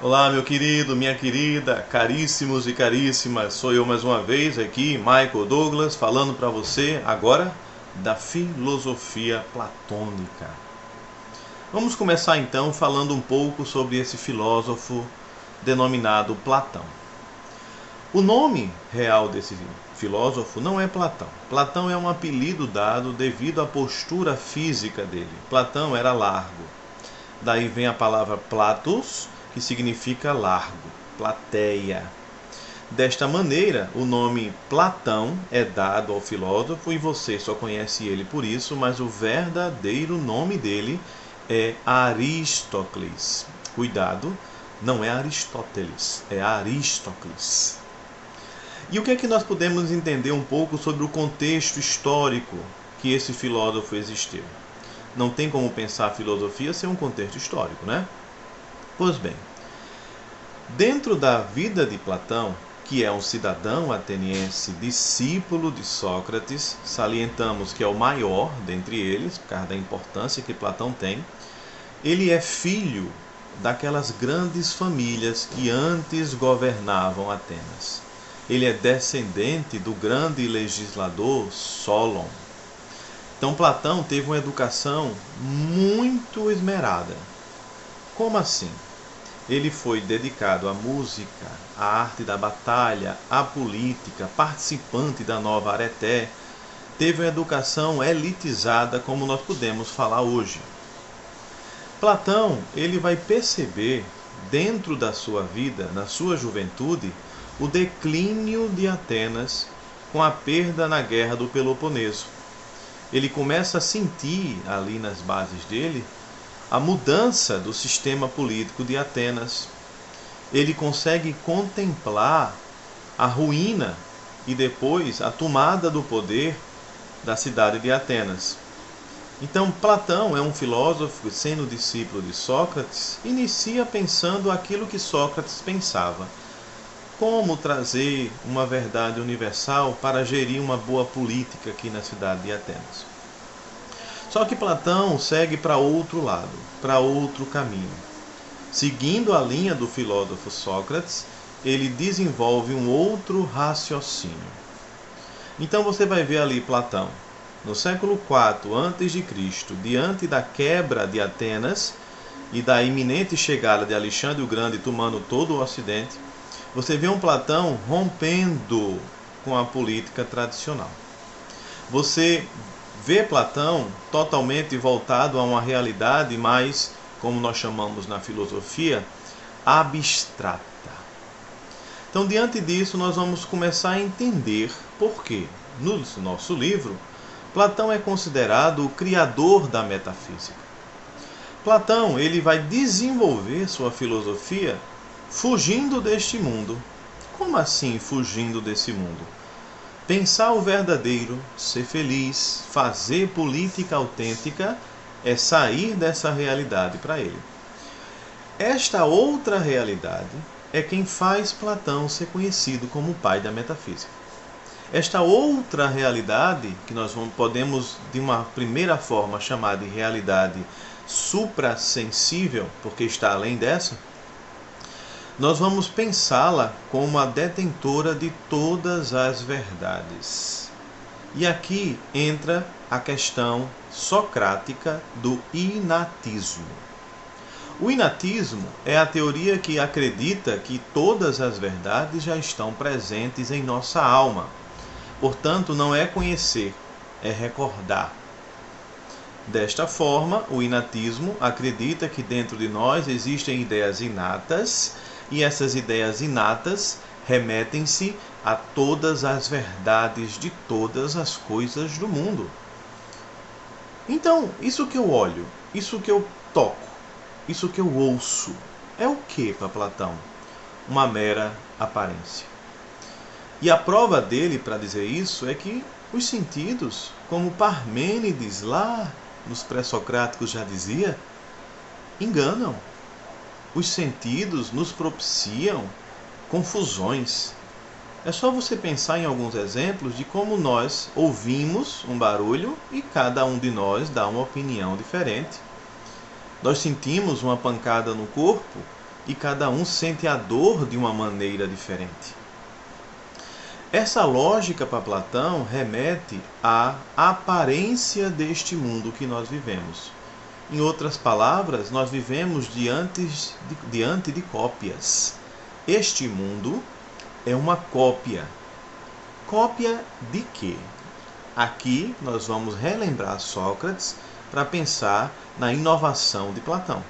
Olá, meu querido, minha querida, caríssimos e caríssimas, sou eu mais uma vez aqui, Michael Douglas, falando para você agora da filosofia platônica. Vamos começar então falando um pouco sobre esse filósofo denominado Platão. O nome real desse filósofo não é Platão. Platão é um apelido dado devido à postura física dele. Platão era largo. Daí vem a palavra platos, que significa largo, plateia. Desta maneira, o nome Platão é dado ao filósofo e você só conhece ele por isso, mas o verdadeiro nome dele é Aristócles. Cuidado, não é Aristóteles, é Aristócles. E o que é que nós podemos entender um pouco sobre o contexto histórico que esse filósofo existiu? Não tem como pensar a filosofia sem um contexto histórico, né? Pois bem, dentro da vida de Platão, que é um cidadão ateniense discípulo de Sócrates, salientamos que é o maior dentre eles, por causa da importância que Platão tem, ele é filho daquelas grandes famílias que antes governavam Atenas. Ele é descendente do grande legislador Solon. Então Platão teve uma educação muito esmerada. Como assim? Ele foi dedicado à música, à arte da batalha, à política, participante da nova Areté, teve uma educação elitizada como nós podemos falar hoje. Platão, ele vai perceber dentro da sua vida, na sua juventude, o declínio de Atenas com a perda na guerra do Peloponeso. Ele começa a sentir ali nas bases dele a mudança do sistema político de Atenas. Ele consegue contemplar a ruína e depois a tomada do poder da cidade de Atenas. Então, Platão é um filósofo que, sendo discípulo de Sócrates, inicia pensando aquilo que Sócrates pensava. Como trazer uma verdade universal para gerir uma boa política aqui na cidade de Atenas. Só que Platão segue para outro lado, para outro caminho. Seguindo a linha do filósofo Sócrates, ele desenvolve um outro raciocínio. Então você vai ver ali Platão, no século IV a.C., diante da quebra de Atenas e da iminente chegada de Alexandre o Grande tomando todo o Ocidente, você vê um Platão rompendo com a política tradicional. Você vê Platão totalmente voltado a uma realidade mais, como nós chamamos na filosofia, abstrata. Então, diante disso, nós vamos começar a entender por que, no nosso livro, Platão é considerado o criador da metafísica. Platão, ele vai desenvolver sua filosofia fugindo deste mundo. Como assim fugindo desse mundo? Pensar o verdadeiro, ser feliz, fazer política autêntica é sair dessa realidade para ele. Esta outra realidade é quem faz Platão ser conhecido como o pai da metafísica. Esta outra realidade, que nós podemos de uma primeira forma chamar de realidade suprassensível, porque está além dessa, nós vamos pensá-la como a detentora de todas as verdades. E aqui entra a questão socrática do inatismo. O inatismo é a teoria que acredita que todas as verdades já estão presentes em nossa alma. Portanto, não é conhecer, é recordar. Desta forma, o inatismo acredita que dentro de nós existem ideias inatas, e essas ideias inatas remetem-se a todas as verdades de todas as coisas do mundo. Então, isso que eu olho, isso que eu toco, isso que eu ouço, é o que para Platão? Uma mera aparência. E a prova dele para dizer isso é que os sentidos, como Parmênides lá nos pré-socráticos já dizia, enganam. Os sentidos nos propiciam confusões. É só você pensar em alguns exemplos de como nós ouvimos um barulho e cada um de nós dá uma opinião diferente. Nós sentimos uma pancada no corpo e cada um sente a dor de uma maneira diferente. Essa lógica para Platão remete à aparência deste mundo que nós vivemos. Em outras palavras, nós vivemos diante de cópias. Este mundo é uma cópia. Cópia de quê? Aqui nós vamos relembrar Sócrates para pensar na inovação de Platão.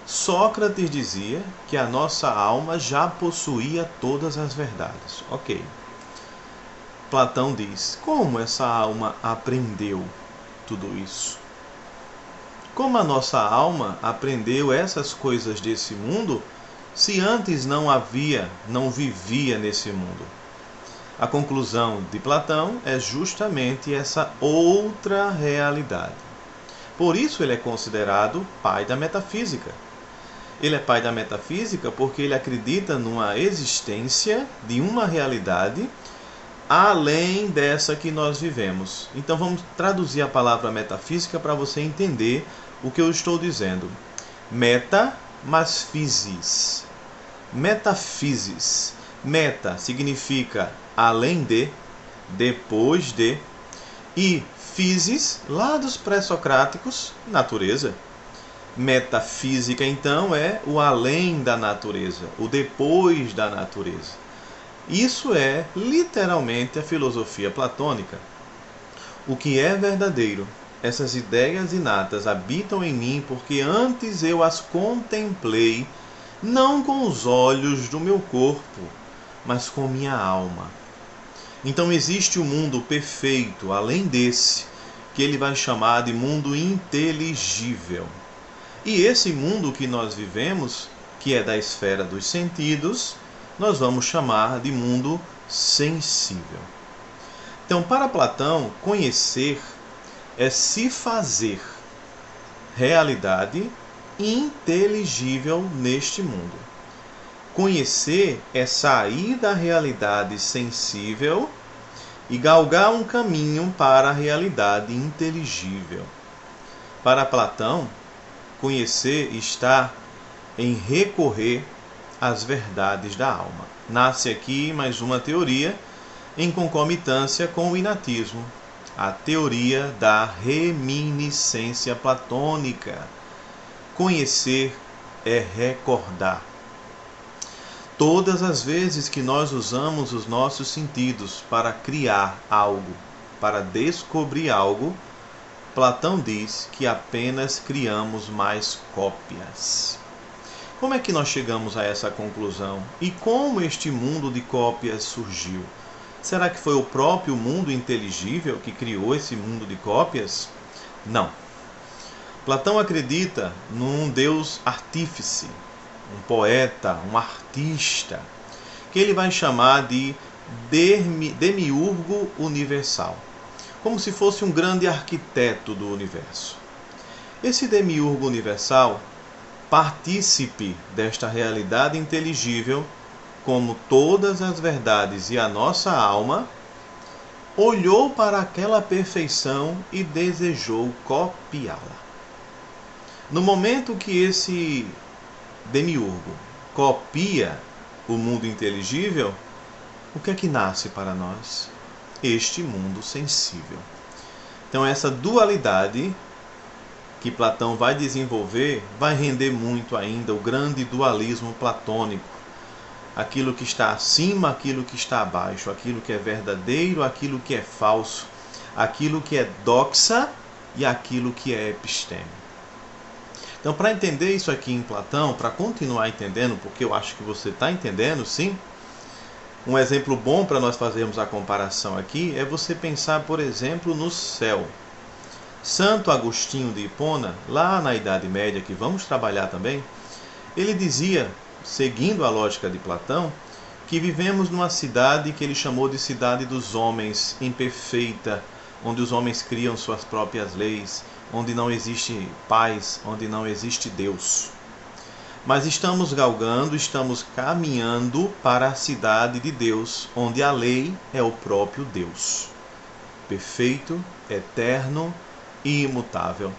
Sócrates dizia que a nossa alma já possuía todas as verdades. Ok. Platão diz, como essa alma aprendeu tudo isso? Como a nossa alma aprendeu essas coisas desse mundo, se antes não vivia nesse mundo? A conclusão de Platão é justamente essa outra realidade. Por isso ele é considerado pai da metafísica. Ele é pai da metafísica porque ele acredita numa existência de uma realidade além dessa que nós vivemos. Então vamos traduzir a palavra metafísica para você entender o que eu estou dizendo. Meta, mas physis. Metaphysis. Meta significa além de, depois de, e physis, lá dos pré-socráticos, natureza. Metafísica, então, é o além da natureza, o depois da natureza. Isso é literalmente a filosofia platônica. O que é verdadeiro? Essas ideias inatas habitam em mim porque antes eu as contemplei, não com os olhos do meu corpo, mas com minha alma. Então existe um mundo perfeito, além desse, que ele vai chamar de mundo inteligível. E esse mundo que nós vivemos, que é da esfera dos sentidos, nós vamos chamar de mundo sensível. Então, para Platão, conhecer é se fazer realidade inteligível neste mundo. Conhecer é sair da realidade sensível e galgar um caminho para a realidade inteligível. Para Platão, conhecer está em recorrer às verdades da alma. Nasce aqui mais uma teoria em concomitância com o inatismo, a teoria da reminiscência platônica. Conhecer é recordar. Todas as vezes que nós usamos os nossos sentidos para criar algo, para descobrir algo, Platão diz que apenas criamos mais cópias. Como é que nós chegamos a essa conclusão? E como este mundo de cópias surgiu? Será que foi o próprio mundo inteligível que criou esse mundo de cópias? Não. Platão acredita num Deus artífice, um poeta, um artista, que ele vai chamar de demiurgo universal, como se fosse um grande arquiteto do universo. Esse demiurgo universal, partícipe desta realidade inteligível, como todas as verdades e a nossa alma, olhou para aquela perfeição e desejou copiá-la. No momento que esse demiurgo copia o mundo inteligível, o que é que nasce para nós? Este mundo sensível. Então essa dualidade que Platão vai desenvolver vai render muito ainda o grande dualismo platônico. Aquilo que está acima, aquilo que está abaixo, aquilo que é verdadeiro, aquilo que é falso, aquilo que é doxa e aquilo que é episteme. Então, para entender isso aqui em Platão, para continuar entendendo, porque eu acho que você está entendendo, sim, um exemplo bom para nós fazermos a comparação aqui é você pensar, por exemplo, no céu. Santo Agostinho de Hipona, lá na Idade Média, que vamos trabalhar também, ele dizia, seguindo a lógica de Platão, que vivemos numa cidade que ele chamou de cidade dos homens, imperfeita, onde os homens criam suas próprias leis, onde não existe paz, onde não existe Deus. Mas estamos galgando, estamos caminhando para a cidade de Deus, onde a lei é o próprio Deus, perfeito, eterno e imutável.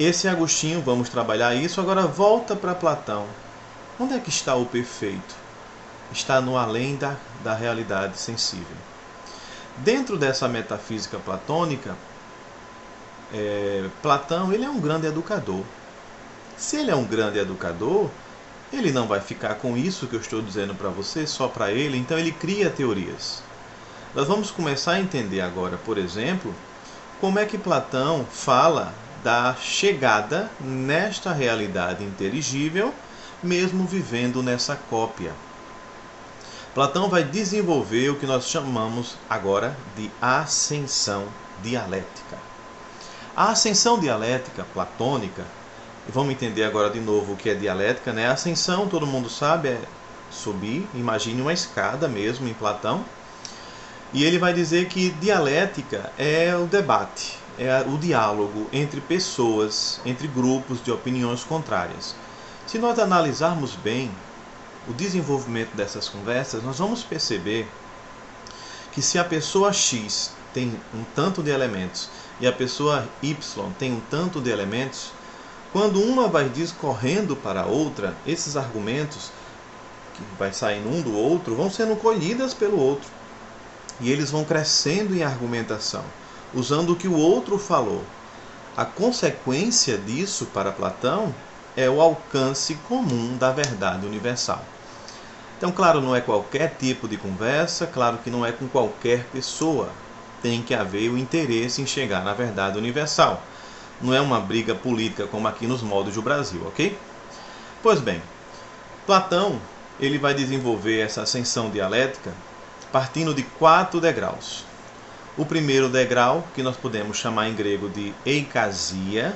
Esse Agostinho, vamos trabalhar isso, agora volta para Platão. Onde é que está o perfeito? Está no além da realidade sensível. Dentro dessa metafísica platônica, Platão ele é um grande educador. Se ele é um grande educador, ele não vai ficar com isso que eu estou dizendo para você só para ele, então ele cria teorias. Nós vamos começar a entender agora, por exemplo, como é que Platão fala da chegada nesta realidade inteligível, mesmo vivendo nessa cópia. Platão vai desenvolver o que nós chamamos agora de ascensão dialética. A ascensão dialética platônica, e vamos entender agora de novo o que é dialética, né? A ascensão, todo mundo sabe, é subir, imagine uma escada mesmo em Platão, e ele vai dizer que dialética é o debate, é o diálogo entre pessoas, entre grupos de opiniões contrárias. Se nós analisarmos bem o desenvolvimento dessas conversas, nós vamos perceber que se a pessoa X tem um tanto de elementos e a pessoa Y tem um tanto de elementos, quando uma vai discorrendo para a outra, esses argumentos que vai saindo um do outro vão sendo colhidas pelo outro. E eles vão crescendo em argumentação, usando o que o outro falou. A consequência disso para Platão é o alcance comum da verdade universal. Então, claro, não é qualquer tipo de conversa, claro que não é com qualquer pessoa. Tem que haver o interesse em chegar na verdade universal. Não é uma briga política como aqui nos moldes do Brasil, ok? Pois bem, Platão ele vai desenvolver essa ascensão dialética partindo de 4 degraus. O primeiro degrau, que nós podemos chamar em grego de eikasia,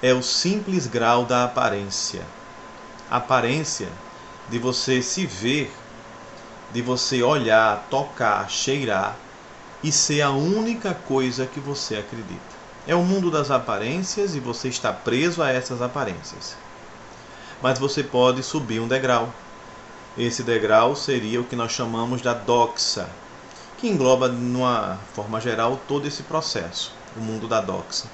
é o simples grau da aparência. A aparência de você se ver, de você olhar, tocar, cheirar e ser a única coisa que você acredita. É o mundo das aparências e você está preso a essas aparências. Mas você pode subir um degrau. Esse degrau seria o que nós chamamos da doxa, que engloba, de uma forma geral, todo esse processo, o mundo da doxa.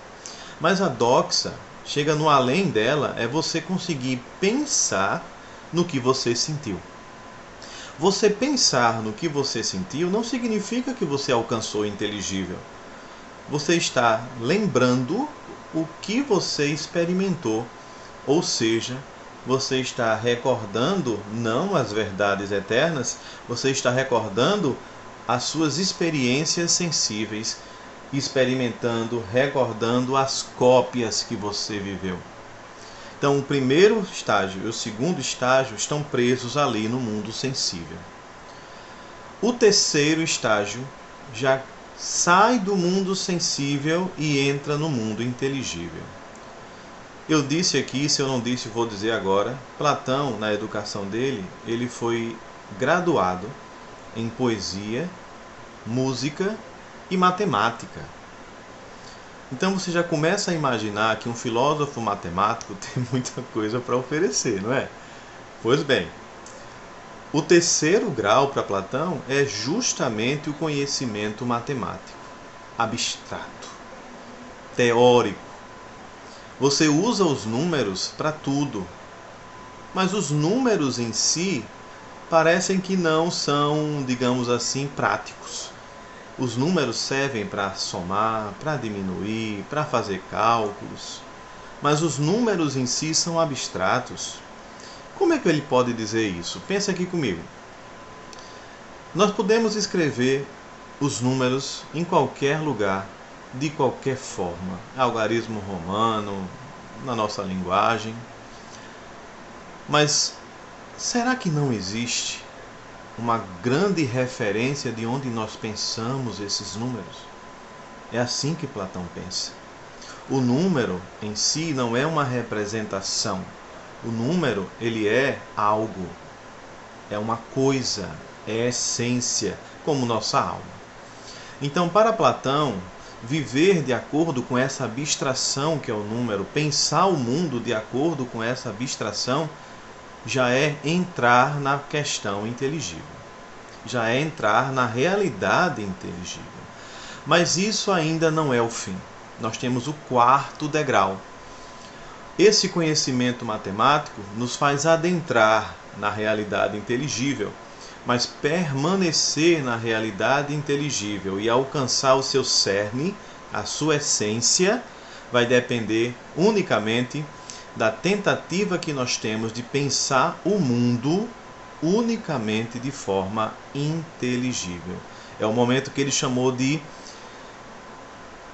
Mas a doxa, chega no além dela, é você conseguir pensar no que você sentiu. Você pensar no que você sentiu não significa que você alcançou o inteligível. Você está lembrando o que você experimentou, ou seja, você está recordando não as verdades eternas, você está recordando as suas experiências sensíveis, experimentando, recordando as cópias que você viveu. Então, o primeiro estágio e o segundo estágio estão presos ali no mundo sensível. O terceiro estágio já sai do mundo sensível e entra no mundo inteligível. Eu disse aqui, se eu não disse, vou dizer agora, Platão, na educação dele, ele foi graduado em poesia, música e matemática. Então você já começa a imaginar que um filósofo matemático tem muita coisa para oferecer, não é? Pois bem, o terceiro grau para Platão é justamente o conhecimento matemático, abstrato, teórico. Você usa os números para tudo, mas os números em si parecem que não são, digamos assim, práticos. Os números servem para somar, para diminuir, para fazer cálculos, mas os números em si são abstratos. Como é que ele pode dizer isso? Pensa aqui comigo. Nós podemos escrever os números em qualquer lugar, de qualquer forma, algarismo romano, na nossa linguagem. Mas será que não existe uma grande referência de onde nós pensamos esses números? É assim que Platão pensa. O número em si não é uma representação. O número, ele é algo, é uma coisa, é essência, como nossa alma. Então, para Platão, viver de acordo com essa abstração que é o número, pensar o mundo de acordo com essa abstração, já é entrar na questão inteligível. Já é entrar na realidade inteligível. Mas isso ainda não é o fim. Nós temos o quarto degrau. Esse conhecimento matemático nos faz adentrar na realidade inteligível, mas permanecer na realidade inteligível e alcançar o seu cerne, a sua essência, vai depender unicamente da tentativa que nós temos de pensar o mundo unicamente de forma inteligível. É o momento que ele chamou de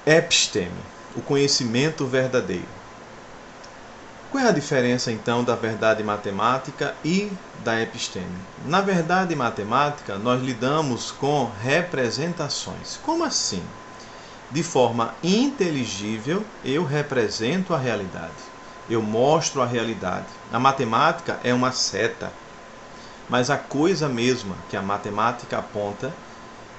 episteme, o conhecimento verdadeiro. Qual é a diferença então da verdade matemática e da episteme? Na verdade matemática, nós lidamos com representações. Como assim? De forma inteligível, eu represento a realidade. Eu mostro a realidade. A matemática é uma seta, mas a coisa mesma que a matemática aponta,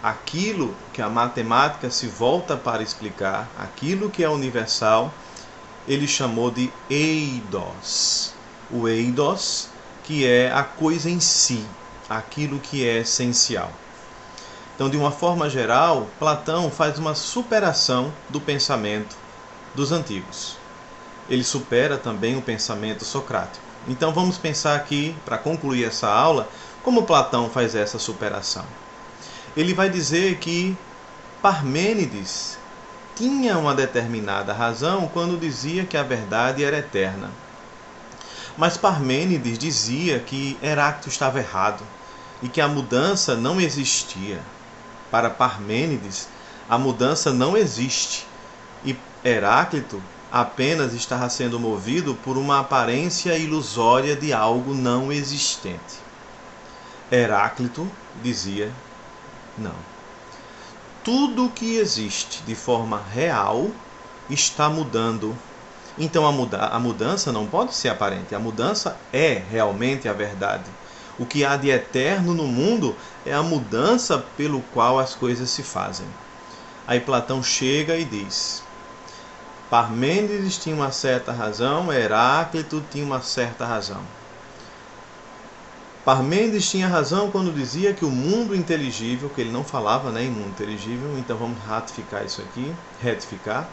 aquilo que a matemática se volta para explicar, aquilo que é universal, ele chamou de eidos. O eidos, que é a coisa em si, aquilo que é essencial. Então, de uma forma geral, Platão faz uma superação do pensamento dos antigos. Ele supera também o pensamento socrático. Então, vamos pensar aqui, para concluir essa aula, como Platão faz essa superação. Ele vai dizer que Parmênides tinha uma determinada razão quando dizia que a verdade era eterna. Mas Parmênides dizia que Heráclito estava errado e que a mudança não existia. Para Parmênides, a mudança não existe e Heráclito apenas estava sendo movido por uma aparência ilusória de algo não existente. Heráclito dizia não. Tudo que existe de forma real está mudando. Então a mudança não pode ser aparente. A mudança é realmente a verdade. O que há de eterno no mundo é a mudança pelo qual as coisas se fazem. Aí Platão chega e diz: Parmênides tinha uma certa razão, Heráclito tinha uma certa razão. Parmênides tinha razão quando dizia que o mundo inteligível, que ele não falava em mundo inteligível, então vamos ratificar isso aqui, retificar.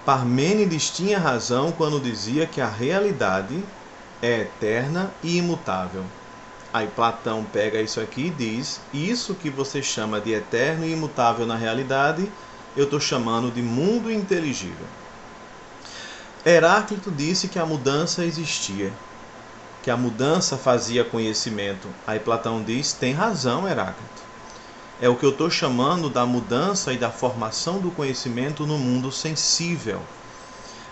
Parmênides tinha razão quando dizia que a realidade é eterna e imutável. Aí Platão pega isso aqui e diz: isso que você chama de eterno e imutável na realidade, eu estou chamando de mundo inteligível. Heráclito disse que a mudança existia, que a mudança fazia conhecimento. Aí Platão diz: tem razão, Heráclito. É o que eu estou chamando da mudança e da formação do conhecimento no mundo sensível.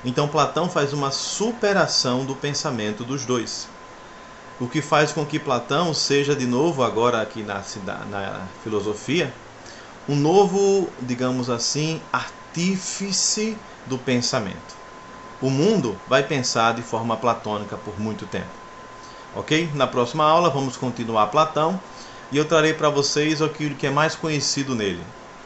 Então Platão faz uma superação do pensamento dos dois. O que faz com que Platão seja de novo, agora aqui na filosofia, um novo, digamos assim, artífice do pensamento. O mundo vai pensar de forma platônica por muito tempo. Ok? Na próxima aula vamos continuar Platão e eu trarei para vocês aquilo que é mais conhecido nele.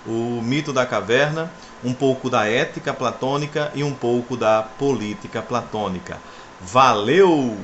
O mito da caverna, um pouco da ética platônica e um pouco da política platônica. Valeu!